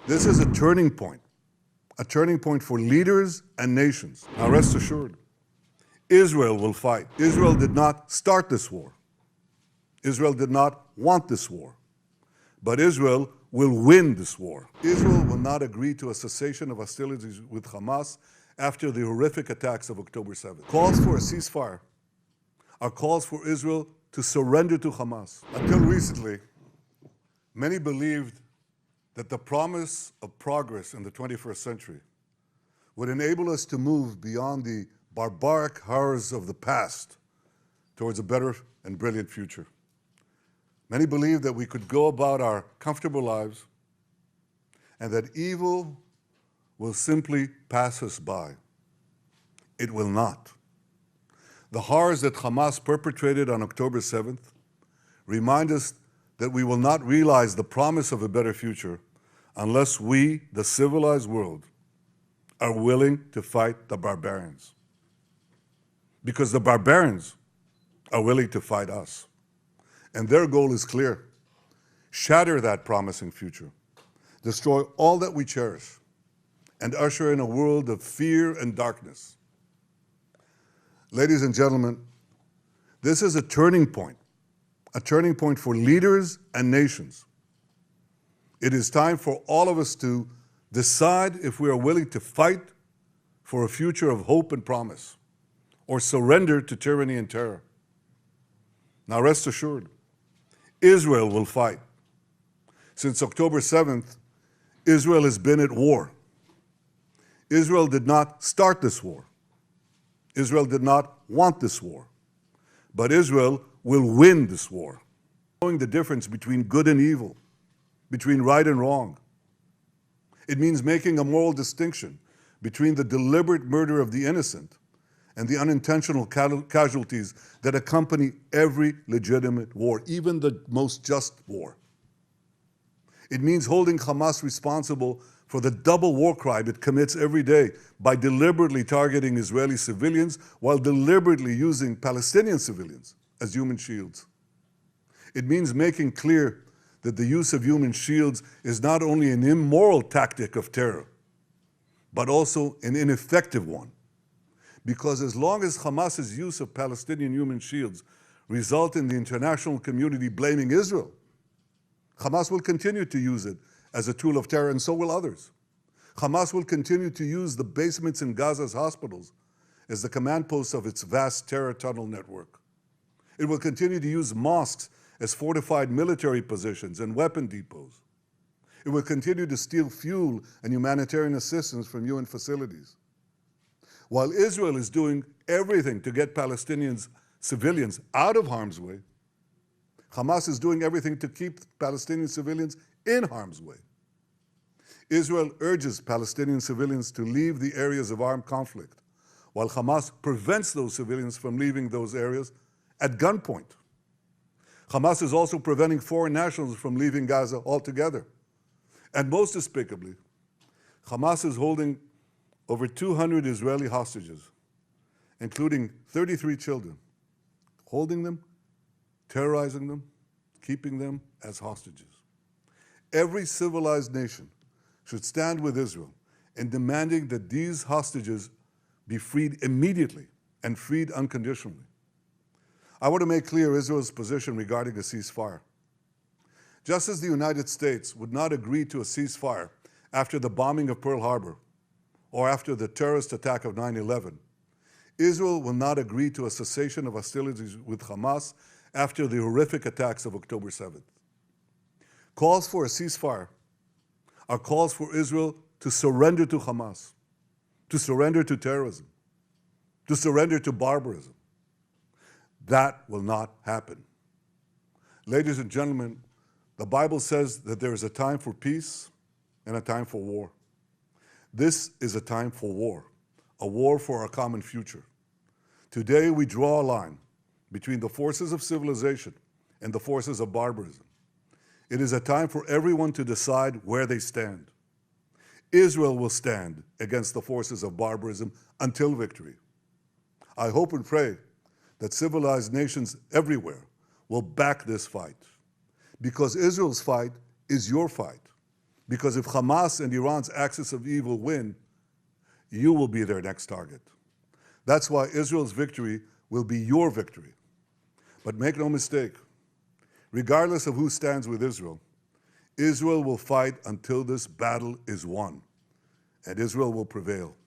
This is a turning point for leaders and nations. Now rest assured, Israel will fight. Israel did not start this war. Israel did not want this war. But Israel will win this war. Israel will not agree to a cessation of hostilities with Hamas after the horrific attacks of October 7th. Calls for a ceasefire are calls for Israel to surrender to Hamas. Until recently, many believed that the promise of progress in the 21st century would enable us to move beyond the barbaric horrors of the past towards a better and brilliant future. Many believed that we could go about our comfortable lives and that evil will simply pass us by. It will not. The horrors that Hamas perpetrated on October 7th remind us that we will not realize the promise of a better future unless we, the civilized world, are willing to fight the barbarians. Because the barbarians are willing to fight us. And their goal is clear. Shatter that promising future. Destroy all that we cherish. And usher in a world of fear and darkness. Ladies and gentlemen, this is a turning point for leaders and nations. It is time for all of us to decide if we are willing to fight for a future of hope and promise, or surrender to tyranny and terror. Now rest assured, Israel will fight. Since October 7th, Israel has been at war. Israel did not start this war. Israel did not want this war. But Israel will win this war. Knowing the difference between good and evil, between right and wrong. It means making a moral distinction between the deliberate murder of the innocent and the unintentional casualties that accompany every legitimate war, even the most just war. It means holding Hamas responsible for the double war crime it commits every day by deliberately targeting Israeli civilians while deliberately using Palestinian civilians as human shields. It means making clear that the use of human shields is not only an immoral tactic of terror, but also an ineffective one. Because as long as Hamas's use of Palestinian human shields result in the international community blaming Israel, Hamas will continue to use it as a tool of terror, and so will others. Hamas will continue to use the basements in Gaza's hospitals as the command posts of its vast terror tunnel network. It will continue to use mosques as fortified military positions and weapon depots. It will continue to steal fuel and humanitarian assistance from UN facilities. While Israel is doing everything to get Palestinians, civilians, out of harm's way, Hamas is doing everything to keep Palestinian civilians in harm's way. Israel urges Palestinian civilians to leave the areas of armed conflict, while Hamas prevents those civilians from leaving those areas at gunpoint. Hamas is also preventing foreign nationals from leaving Gaza altogether. And most despicably, Hamas is holding over 200 Israeli hostages, including 33 children, holding them, terrorizing them, keeping them as hostages. Every civilized nation should stand with Israel in demanding that these hostages be freed immediately and freed unconditionally. I want to make clear Israel's position regarding a ceasefire. Just as the United States would not agree to a ceasefire after the bombing of Pearl Harbor or after the terrorist attack of 9/11, Israel will not agree to a cessation of hostilities with Hamas after the horrific attacks of October 7th. Calls for a ceasefire are calls for Israel to surrender to Hamas, to surrender to terrorism, to surrender to barbarism. That will not happen. Ladies and gentlemen, the Bible says that there is a time for peace and a time for war. This is a time for a war for our common future. Today we draw a line between the forces of civilization and the forces of barbarism. It is a time for everyone to decide where they stand. Israel will stand against the forces of barbarism until victory. I hope and pray that civilized nations everywhere will back this fight, because Israel's fight is your fight. Because if Hamas and Iran's axis of evil win, you will be their next target. That's why Israel's victory will be your victory. But make no mistake, regardless of who stands with Israel, Israel will fight until this battle is won, and Israel will prevail.